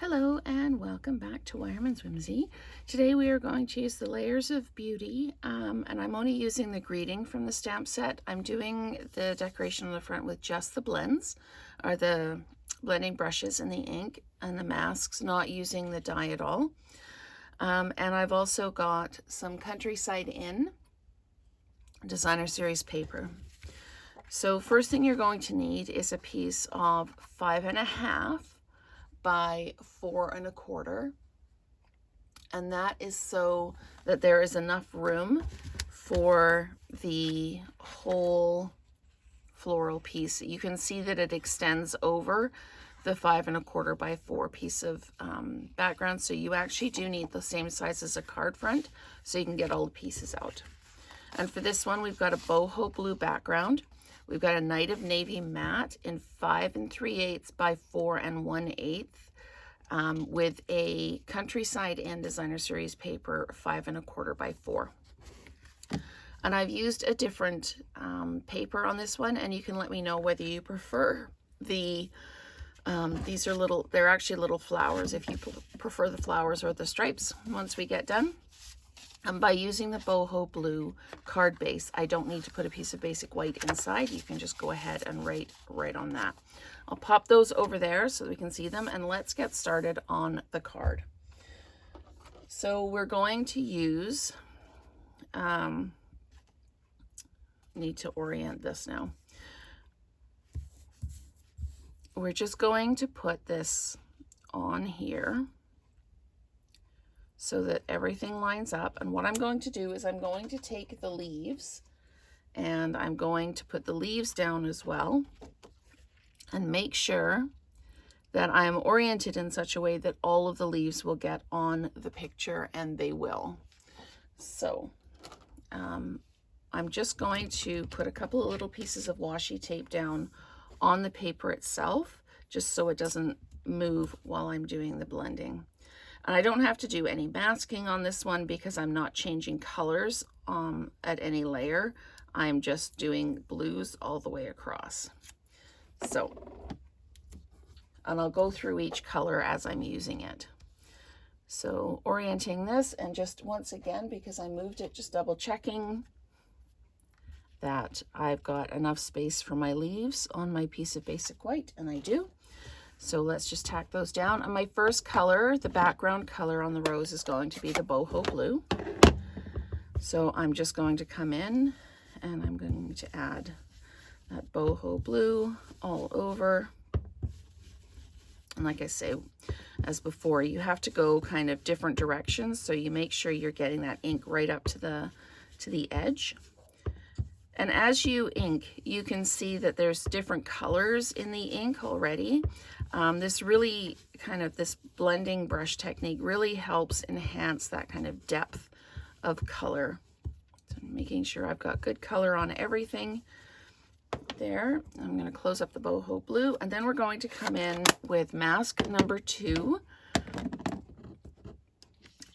Hello and welcome back to Wireman's Whimsy. Today we are going to use the Layers of Beauty and I'm only using the greeting from the stamp set. I'm doing the decoration on the front with just the blends, or the blending brushes and the ink and the masks, not using the dye at all. And I've also got some Countryside Inn designer series paper. So first thing you're going to need is a piece of 5.5 by 4 1/4, and that is so that there is enough room for the whole floral piece. You can see that it extends over the 5 1/4 by 4 piece of background, so you actually do need the same size as a card front so you can get all the pieces out. And for this one, we've got a boho blue background. We've got a Night of Navy matte in 5 3/8 by 4 1/8 with a Countryside Inn designer series paper 5 1/4 by 4. And I've used a different paper on this one, and you can let me know whether you prefer the these are little, they're actually little flowers, if you prefer the flowers or the stripes once we get done. And by using the boho blue card base, I don't need to put a piece of basic white inside. You can just go ahead and write right on that. I'll pop those over there so that we can see them, and let's get started on the card. So we're going to use, need to orient this now. We're just going to put this on here so that everything lines up. And what I'm going to do is I'm going to take the leaves and I'm going to put the leaves down as well and make sure that I am oriented in such a way that all of the leaves will get on the picture, and they will. So I'm just going to put a couple of little pieces of washi tape down on the paper itself, just so it doesn't move while I'm doing the blending. And I don't have to do any masking on this one because I'm not changing colors at any layer. I'm just doing blues all the way across. So, and I'll go through each color as I'm using it. So orienting this, and just once again, because I moved it, just double checking that I've got enough space for my leaves on my piece of basic white, and I do. So let's just tack those down. And my first color, the background color on the rose, is going to be the boho blue. So I'm just going to come in and I'm going to add that boho blue all over. And like I say, as before, you have to go kind of different directions, so you make sure you're getting that ink right up to the edge. And as you ink, you can see that there's different colors in the ink already. This really kind of, this blending brush technique really helps enhance that kind of depth of color. So making sure I've got good color on everything there. I'm going to close up the boho blue, and then we're going to come in with mask number 2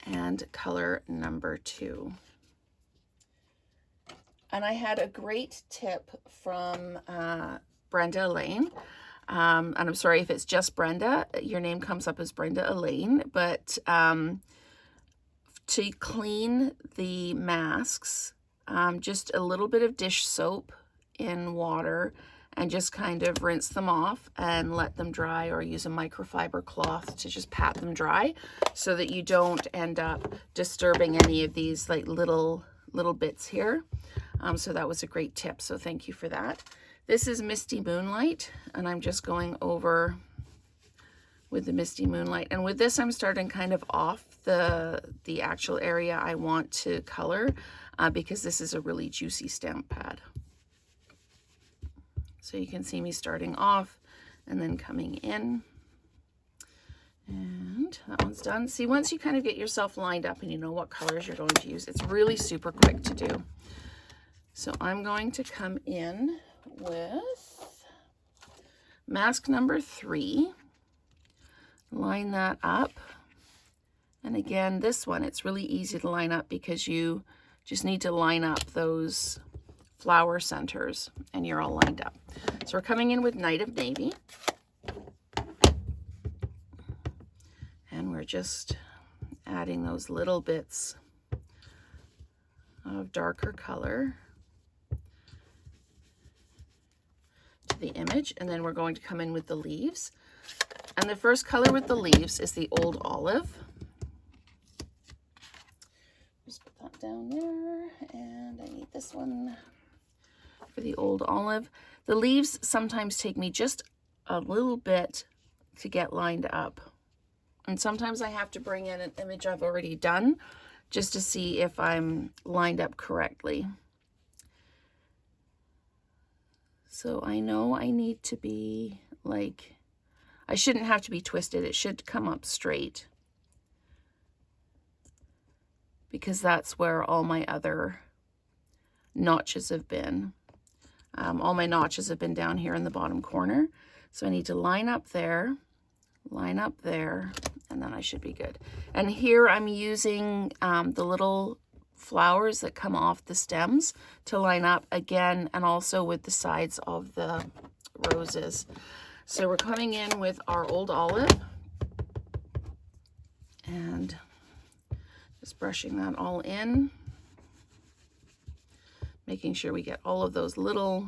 and color number 2. And I had a great tip from Brenda Elaine. And I'm sorry if it's just Brenda, your name comes up as Brenda Elaine, but to clean the masks, just a little bit of dish soap in water and just kind of rinse them off and let them dry, or use a microfiber cloth to just pat them dry so that you don't end up disturbing any of these like little bits here. So that was a great tip, so thank you for that. This is Misty Moonlight, and I'm just going over with the Misty Moonlight. And with this, I'm starting kind of off the actual area I want to color because this is a really juicy stamp pad. So you can see me starting off and then coming in. And that one's done. See, once you kind of get yourself lined up and you know what colors you're going to use, it's really super quick to do. So I'm going to come in with mask number 3, line that up. And again, this one, it's really easy to line up because you just need to line up those flower centers and you're all lined up. So we're coming in with Night of Navy. we're just adding those little bits of darker color to the image, and then we're going to come in with the leaves. And the first color with the leaves is the Old Olive. Just put that down there, and I need this one for the Old Olive. The leaves sometimes take me just a little bit to get lined up. And sometimes I have to bring in an image I've already done just to see if I'm lined up correctly. So I know I need to be like, I shouldn't have to be twisted. It should come up straight, because that's where all my other notches have been. All my notches have been down here in the bottom corner. So I need to line up there, and then I should be good. And here I'm using the little flowers that come off the stems to line up again, and also with the sides of the roses. So we're coming in with our Old Olive and just brushing that all in, making sure we get all of those little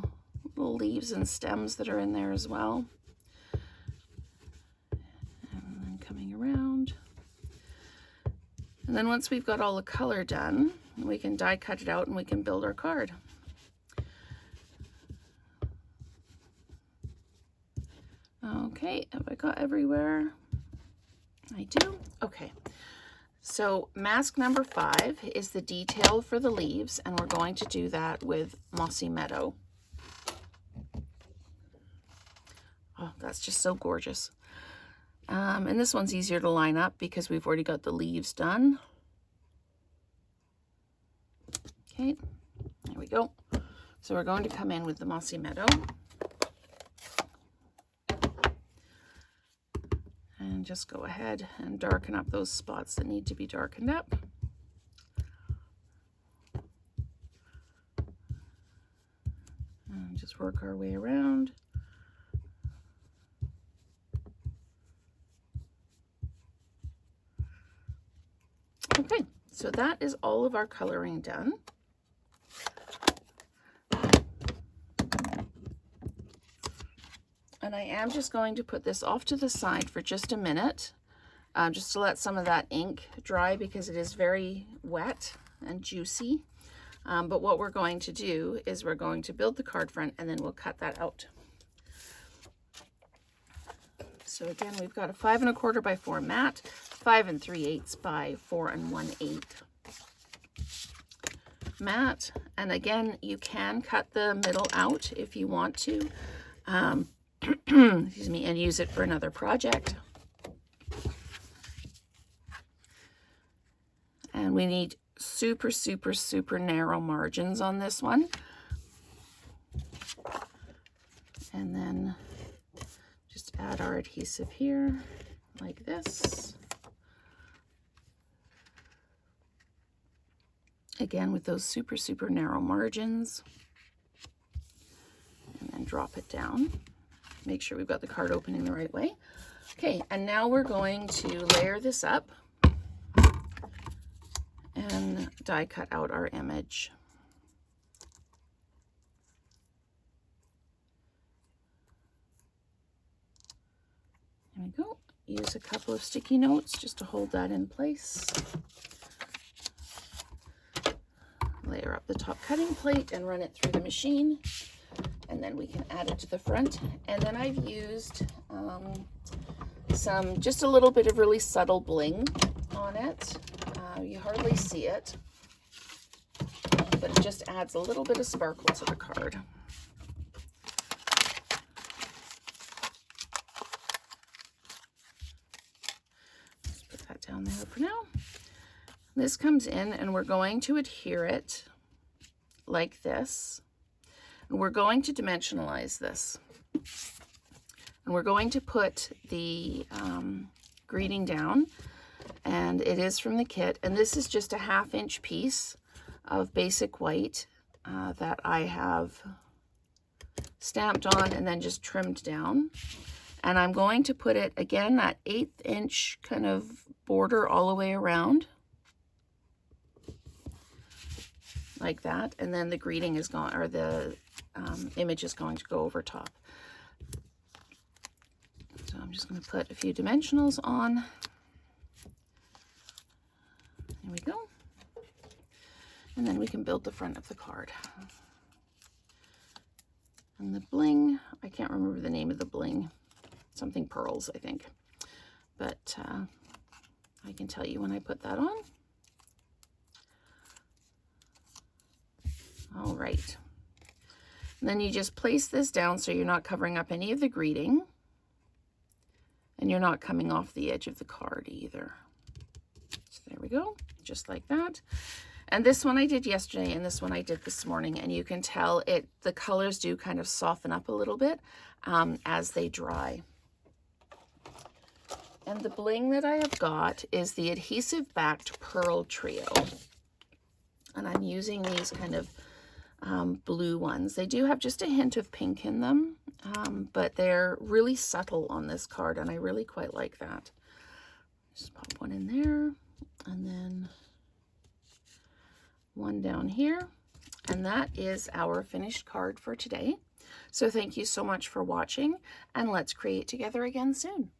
leaves and stems that are in there as well. And then coming around. And then once we've got all the color done, we can die cut it out and we can build our card. Okay, have I got everywhere? I do. Okay. So mask number 5 is the detail for the leaves, and we're going to do that with Mossy Meadow. Oh, that's just so gorgeous. And this one's easier to line up because we've already got the leaves done. Okay, there we go. So we're going to come in with the Mossy Meadow. And just go ahead and darken up those spots that need to be darkened up. And just work our way around. Okay, so that is all of our coloring done. And I am just going to put this off to the side for just a minute, just to let some of that ink dry, because it is very wet and juicy. But what we're going to do is we're going to build the card front, and then we'll cut that out. So again, we've got a 5 1/4 by 4 matte, 5 3/8 by 4 1/8 matte. And again, you can cut the middle out if you want to. Excuse me, and use it for another project. And we need super, super, super narrow margins on this one. And then just add our adhesive here, like this. Again, with those super, super narrow margins. And then drop it down. Make sure we've got the card opening the right way. Okay, and now we're going to layer this up and die cut out our image. There we go. Use a couple of sticky notes just to hold that in place. Layer up the top cutting plate and run it through the machine. And then we can add it to the front. And then I've used just a little bit of really subtle bling on it. You hardly see it, but it just adds a little bit of sparkle to the card. Just put that down there for now. This comes in, and we're going to adhere it like this. And we're going to dimensionalize this. And we're going to put the greeting down, and it is from the kit. And this is just a 1/2 inch piece of basic white that I have stamped on and then just trimmed down. And I'm going to put it, again, that 1/8 inch kind of border all the way around, like that, and then the greeting is going, or the image is going to go over top. So I'm just going to put a few dimensionals on. There we go. And then we can build the front of the card. And the bling, I can't remember the name of the bling. Something pearls, I think. But I can tell you when I put that on. All right. And then you just place this down so you're not covering up any of the greeting. And you're not coming off the edge of the card either. So there we go, just like that. And this one I did yesterday, and this one I did this morning, and you can tell the colors do kind of soften up a little bit as they dry. And the bling that I have got is the adhesive backed pearl trio. And I'm using these kind of blue ones. They do have just a hint of pink in them, but they're really subtle on this card, and I really quite like that. Just pop one in there, and then one down here, and that is our finished card for today. So thank you so much for watching, and let's create together again soon.